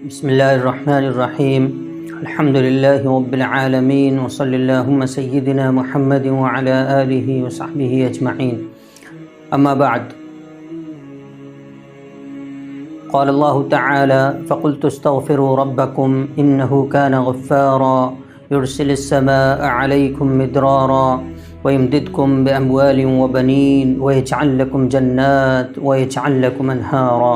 بسم اللہ الرحمن الرحیم الحمد للہ رب العالمین وصلی اللہم سیدنا محمد وعلی آلہ وصحبہ اجمعین اما بعد قال اللہ تعالی فقلت استغفروا ربکم انہ کان غفارا يرسل السماء علیکم مدرارا ويمددكم بأموال وبنين ويجعل لكم جنات ويجعل لكم أنهارا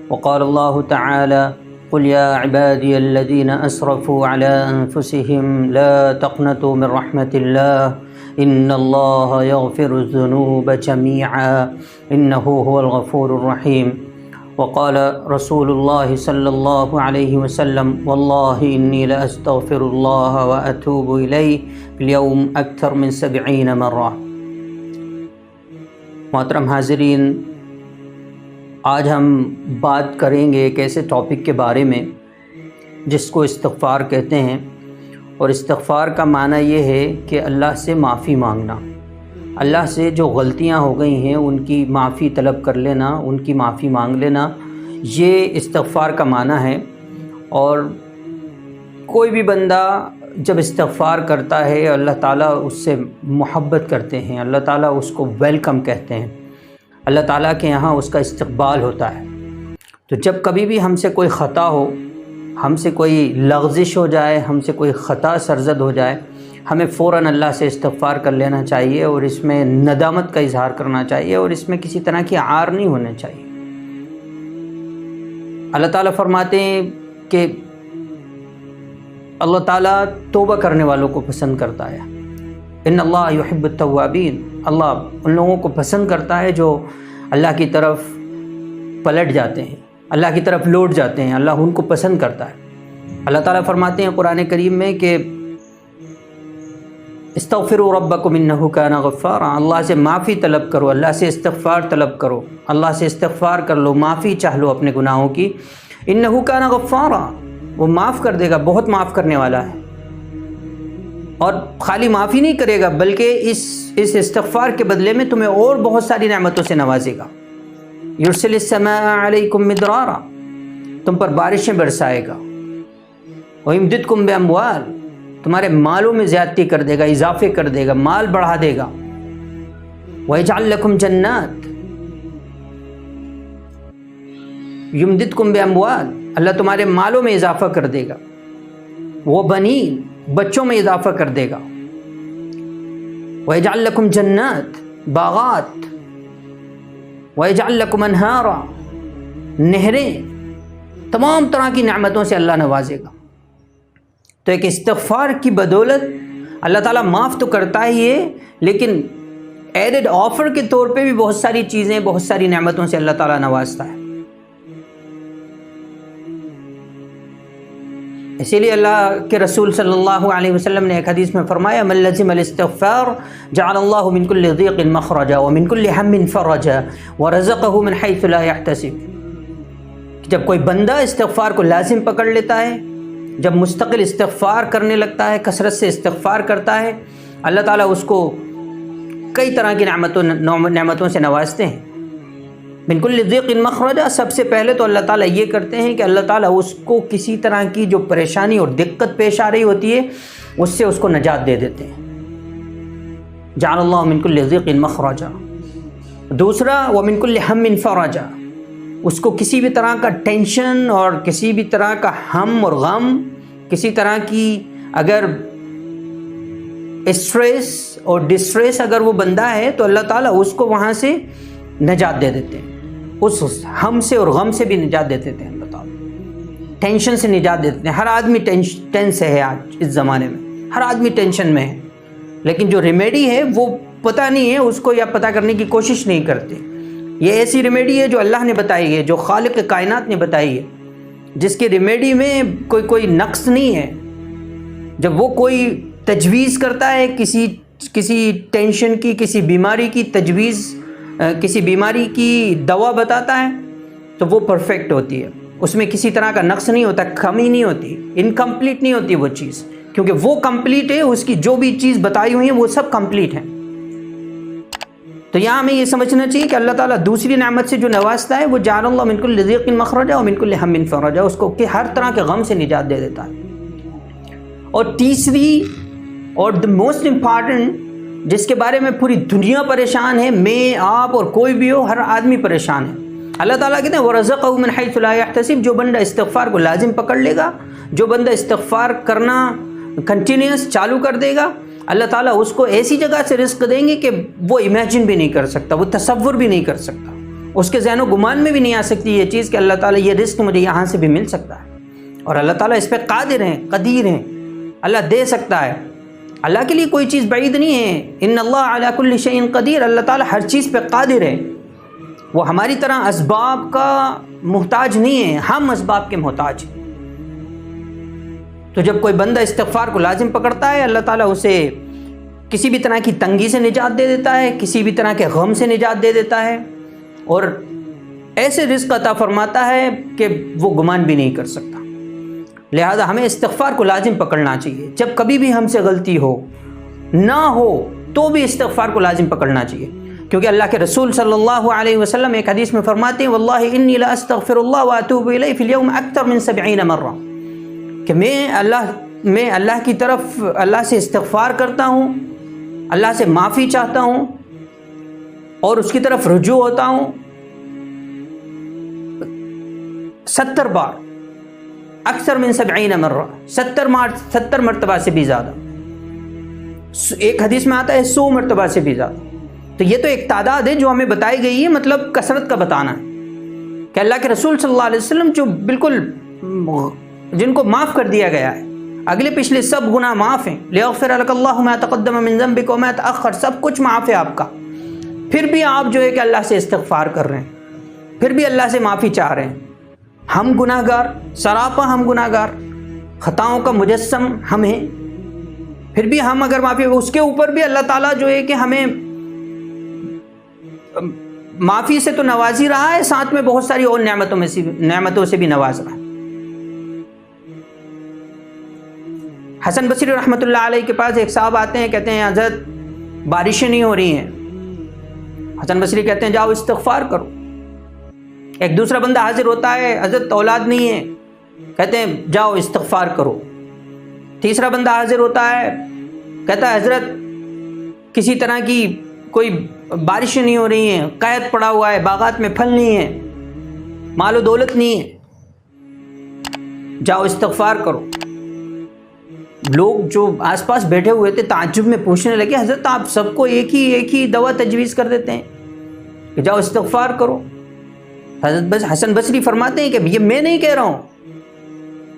وقال الله تعالى قل يا عبادي الذين أسرفوا على أنفسهم لا تقنطوا من رحمة الله إن الله يغفر الذنوب جميعا إنه هو الغفور الرحيم وقال رسول الله صلى الله عليه وسلم والله إني لأستغفر الله وأتوب إليه في اليوم أكثر من 70 مرة۔ محترم حاضرین، آج ہم بات کریں گے ایک ایسے ٹاپک کے بارے میں جس کو استغفار کہتے ہیں، اور استغفار کا معنی یہ ہے کہ اللہ سے معافی مانگنا، اللہ سے جو غلطیاں ہو گئی ہیں ان کی معافی طلب کر لینا، ان کی معافی مانگ لینا، یہ استغفار کا معنی ہے۔ اور کوئی بھی بندہ جب استغفار کرتا ہے اللہ تعالیٰ اس سے محبت کرتے ہیں، اللہ تعالیٰ اس کو ویلکم کہتے ہیں، اللہ تعالیٰ کے یہاں اس کا استقبال ہوتا ہے۔ تو جب کبھی بھی ہم سے کوئی خطا ہو، ہم سے کوئی لغزش ہو جائے، ہم سے کوئی خطا سرزد ہو جائے، ہمیں فوراً اللہ سے استغفار کر لینا چاہیے، اور اس میں ندامت کا اظہار کرنا چاہیے، اور اس میں کسی طرح کی عار نہیں ہونا چاہیے۔ اللہ تعالیٰ فرماتے ہیں کہ اللہ تعالیٰ توبہ کرنے والوں کو پسند کرتا ہے۔ ان اللہ یحب التوابین، اللہ ان لوگوں کو پسند کرتا ہے جو اللہ کی طرف پلٹ جاتے ہیں، اللہ کی طرف لوٹ جاتے ہیں، اللہ ان کو پسند کرتا ہے۔ اللہ تعالیٰ فرماتے ہیں قرآن کریم میں کہ استغفروا ربکم انہ کان غفارا، اللہ سے معافی طلب کرو، اللہ سے استغفار طلب کرو، اللہ سے استغفار کر لو، معافی چاہ لو اپنے گناہوں کی۔ انہ کان غفارا، وہ معاف کر دے گا، بہت معاف کرنے والا ہے، اور خالی معافی نہیں کرے گا بلکہ اس استغفار کے بدلے میں تمہیں اور بہت ساری نعمتوں سے نوازے گا۔ یرسل السماء علیکم مدرارا، تم پر بارشیں برسائے گا۔ ویمددکم باموال، تمہارے مالوں میں زیادتی کر دے گا، اضافے کر دے گا، مال بڑھا دے گا۔ ویجعل لکم جنات، یمددکم باموال، اللہ تمہارے مالوں میں اضافہ کر دے گا۔ وبنین، بچوں میں اضافہ کر دے گا۔ وَيَجْعَلْ لَكُمْ جَنَّاتٍ، باغات۔ وَيَجْعَلْ لَكُمْ أَنْهَارًا، نہریں، تمام طرح کی نعمتوں سے اللہ نوازے گا۔ تو ایک استغفار کی بدولت اللہ تعالیٰ معاف تو کرتا ہی ہے، لیکن ایڈڈ آفر کے طور پہ بھی بہت ساری چیزیں، بہت ساری نعمتوں سے اللہ تعالیٰ نوازتا ہے۔ اسی لیے اللہ کے رسول صلی اللہ علیہ وسلم نے ایک حدیث میں فرمایا من لزم الاستغفار جعل اللہ من کل ضیق مخرجا ومن کل ہم فرجا ورزقہ من حیث لا يحتسب، کہ جب کوئی بندہ استغفار کو لازم پکڑ لیتا ہے، جب مستقل استغفار کرنے لگتا ہے، کثرت سے استغفار کرتا ہے، اللہ تعالیٰ اس کو کئی طرح کی نعمتوں سے نوازتے ہیں۔ من کل ضیق مخرجا، سب سے پہلے تو اللہ تعالیٰ یہ کرتے ہیں کہ اللہ تعالیٰ اس کو کسی طرح کی جو پریشانی اور دقت پیش آ رہی ہوتی ہے اس سے اس کو نجات دے دیتے ہیں۔ جعل اللہ من کل ضیق مخرجا۔ دوسرا ومن کل ہم فرجا، اس کو کسی بھی طرح کا ٹینشن اور کسی بھی طرح کا ہم اور غم، کسی طرح کی اگر اسٹریس اور ڈسٹریس اگر وہ بندہ ہے تو اللہ تعالیٰ اس کو وہاں سے نجات دے دیتے ہیں، اس ہم سے اور غم سے بھی نجات دے دیتے ہیں اللہ تعالیٰ، ٹینشن سے نجات دے دیتے ہیں۔ ہر آدمی ٹینس ہے آج اس زمانے میں، ہر آدمی ٹینشن میں ہے، لیکن جو ریمیڈی ہے وہ پتہ نہیں ہے اس کو، یا پتہ کرنے کی کوشش نہیں کرتے۔ یہ ایسی ریمیڈی ہے جو اللہ نے بتائی ہے، جو خالق کائنات نے بتائی ہے، جس کی ریمیڈی میں کوئی نقص نہیں ہے۔ جب وہ کوئی تجویز کرتا ہے کسی ٹینشن کی، کسی بیماری کی تجویز، کسی بیماری کی دوا بتاتا ہے تو وہ پرفیکٹ ہوتی ہے، اس میں کسی طرح کا نقص نہیں ہوتا، کمی نہیں ہوتی، انکمپلیٹ نہیں ہوتی وہ چیز، کیونکہ وہ کمپلیٹ ہے، اس کی جو بھی چیز بتائی ہوئی ہیں وہ سب کمپلیٹ ہیں۔ تو یہاں ہمیں یہ سمجھنا چاہیے کہ اللہ تعالیٰ دوسری نعمت سے جو نوازتا ہے وہ جعل اللہ من کل ضیق مخرجا ومن کل ہم فرجا، اس کو کہ ہر طرح کے غم سے نجات دے دیتا ہے۔ اور تیسری اور the موسٹ امپارٹنٹ، جس کے بارے میں پوری دنیا پریشان ہے، میں آپ اور کوئی بھی ہو، ہر آدمی پریشان ہے، اللہ تعالیٰ کہتے ہیں وَرَزَقَهُ مِنْ حَيْثُ لَا يَحْتَسِبُ، جو بندہ استغفار کو لازم پکڑ لے گا، جو بندہ استغفار کرنا کنٹینیوس چالو کر دے گا، اللہ تعالیٰ اس کو ایسی جگہ سے رزق دیں گے کہ وہ امیجن بھی نہیں کر سکتا، وہ تصور بھی نہیں کر سکتا، اس کے ذہن و گمان میں بھی نہیں آ سکتی یہ چیز کہ اللہ تعالیٰ یہ رزق مجھے یہاں سے بھی مل سکتا ہے۔ اور اللہ تعالیٰ اس پہ قادر ہیں، قدیر ہیں، اللہ دے سکتا ہے، اللہ کے لیے کوئی چیز بعید نہیں ہے۔ ان اللہ علی کل شیء قدیر، اللہ تعالیٰ ہر چیز پہ قادر ہے، وہ ہماری طرح اسباب کا محتاج نہیں ہے، ہم اسباب کے محتاج ہیں۔ تو جب کوئی بندہ استغفار کو لازم پکڑتا ہے، اللہ تعالیٰ اسے کسی بھی طرح کی تنگی سے نجات دے دیتا ہے، کسی بھی طرح کے غم سے نجات دے دیتا ہے، اور ایسے رزق عطا فرماتا ہے کہ وہ گمان بھی نہیں کر سکتا۔ لہذا ہمیں استغفار کو لازم پکڑنا چاہیے، جب کبھی بھی ہم سے غلطی ہو نہ ہو تو بھی استغفار کو لازم پکڑنا چاہیے، کیونکہ اللہ کے رسول صلی اللہ علیہ وسلم ایک حدیث میں فرماتے ہیں واللہ انی لا استغفر اللہ واتوب الیہ فی اليوم اکثر من 70 مرہ، کہ میں اللہ کی طرف اللہ سے استغفار کرتا ہوں، اللہ سے معافی چاہتا ہوں اور اس کی طرف رجوع ہوتا ہوں 70 بار، اکثر من 70 مرہ، 70 مرتبہ سے بھی زیادہ، ایک حدیث میں آتا ہے 100 مرتبہ سے بھی زیادہ۔ تو یہ تو ایک تعداد ہے جو ہمیں بتائی گئی ہے، مطلب کثرت کا بتانا ہے کہ اللہ کے رسول صلی اللہ علیہ وسلم جو بالکل جن کو معاف کر دیا گیا ہے، اگلے پچھلے سب گناہ معاف ہیں، لِيَغْفِرَ لَكَ اللَّهُ مَا تَقَدَّمَ مِن ذَنبِكَ وَمَا تَأَخَّرَ، سب کچھ معاف ہے آپ کا، پھر بھی آپ جو ہے کہ اللہ سے استغفار کر رہے ہیں، پھر بھی اللہ سے معافی چاہ رہے ہیں۔ ہم گناہ گار، سراپا ہم گناہ گار، خطاؤں کا مجسم ہم ہیں، پھر بھی ہم اگر معافی، اس کے اوپر بھی اللہ تعالیٰ جو ہے کہ ہمیں معافی سے تو نواز ہی رہا ہے، ساتھ میں بہت ساری اور نعمتوں سے بھی نواز رہا ہے۔ حسن بصری رحمۃ اللہ علیہ کے پاس ایک صاحب آتے ہیں، کہتے ہیں حضرت بارشیں نہیں ہو رہی ہیں۔ حسن بصری کہتے ہیں جاؤ استغفار کرو۔ ایک دوسرا بندہ حاضر ہوتا ہے، حضرت اولاد نہیں ہے، کہتے ہیں جاؤ استغفار کرو۔ تیسرا بندہ حاضر ہوتا ہے، کہتا ہے حضرت کسی طرح کی کوئی بارشیں نہیں ہو رہی ہیں، قحط پڑا ہوا ہے، باغات میں پھل نہیں ہے، مال و دولت نہیں ہے، جاؤ استغفار کرو۔ لوگ جو آس پاس بیٹھے ہوئے تھے تعجب میں پوچھنے لگے حضرت آپ سب کو ایک ہی دوا تجویز کر دیتے ہیں کہ جاؤ استغفار کرو۔ حضرت حسن بصری فرماتے ہیں کہ یہ میں نہیں کہہ رہا ہوں،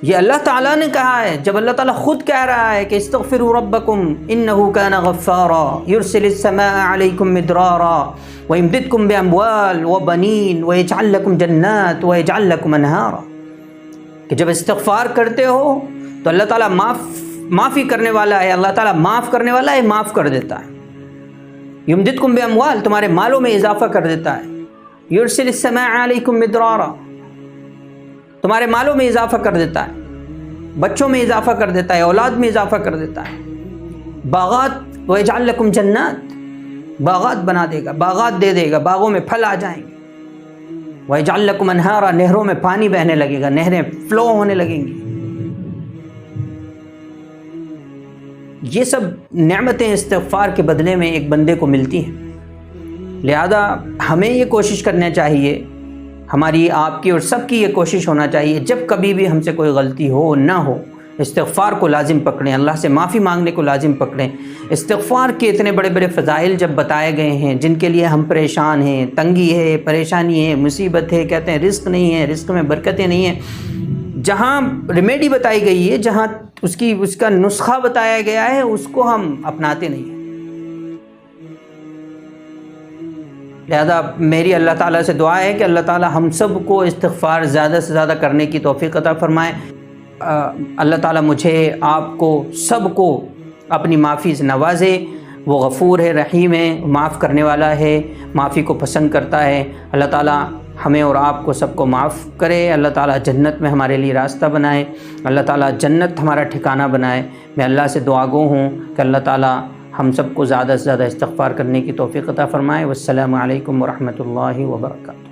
یہ اللہ تعالیٰ نے کہا ہے۔ جب اللہ تعالیٰ خود کہہ رہا ہے کہ استغفروا ربکم انہ کان غفارا یرسل السماء علیکم مدرارا ویمددکم باموال وبنین ویجعل لکم جنات ویجعل لکم انہارا، کہ جب استغفار کرتے ہو تو اللہ تعالیٰ معافی کرنے والا ہے، اللہ تعالیٰ معاف کرنے والا ہے، معاف کر دیتا ہے۔ یمددکم باموال، تمہارے مالوں میں اضافہ کر دیتا ہے۔ یرسل السماء علیکم مدرارا، تمہارے مالوں میں اضافہ کر دیتا ہے، بچوں میں اضافہ کر دیتا ہے، اولاد میں اضافہ کر دیتا ہے۔ باغات ویجعل لکم جنات، باغات بنا دے گا، باغات دے دے گا، باغوں میں پھل آ جائیں گے۔ ویجعل لکم انہارا، نہروں میں پانی بہنے لگے گا، نہریں فلو ہونے لگیں گی۔ یہ سب نعمتیں استغفار کے بدلے میں ایک بندے کو ملتی ہیں۔ لہذا ہمیں یہ کوشش کرنا چاہیے، ہماری آپ کی اور سب کی یہ کوشش ہونا چاہیے، جب کبھی بھی ہم سے کوئی غلطی ہو نہ ہو استغفار کو لازم پکڑیں، اللہ سے معافی مانگنے کو لازم پکڑیں۔ استغفار کے اتنے بڑے بڑے فضائل جب بتائے گئے ہیں جن کے لیے ہم پریشان ہیں، تنگی ہے، پریشانی ہے، مصیبت ہے، کہتے ہیں رزق نہیں ہے، رزق میں برکتیں نہیں ہیں، جہاں ریمیڈی بتائی گئی ہے، جہاں اس کا نسخہ بتایا گیا ہے، اس کو ہم اپناتے نہیں ہیں۔ لہذا میری اللہ تعالیٰ سے دعا ہے کہ اللہ تعالیٰ ہم سب کو استغفار زیادہ سے زیادہ کرنے کی توفیق عطا فرمائے۔ اللہ تعالیٰ مجھے، آپ کو، سب کو اپنی معافی سے نوازے۔ وہ غفور ہے، رحیم ہے، معاف کرنے والا ہے، معافی کو پسند کرتا ہے۔ اللہ تعالیٰ ہمیں اور آپ کو سب کو معاف کرے۔ اللہ تعالیٰ جنت میں ہمارے لیے راستہ بنائے، اللہ تعالیٰ جنت ہمارا ٹھکانہ بنائے۔ میں اللہ سے دعا گو ہوں کہ اللہ تعالیٰ ہم سب کو زیادہ سے زیادہ استغفار کرنے کی توفیق عطا فرمائے۔ والسلام علیکم ورحمۃ اللہ وبرکاتہ۔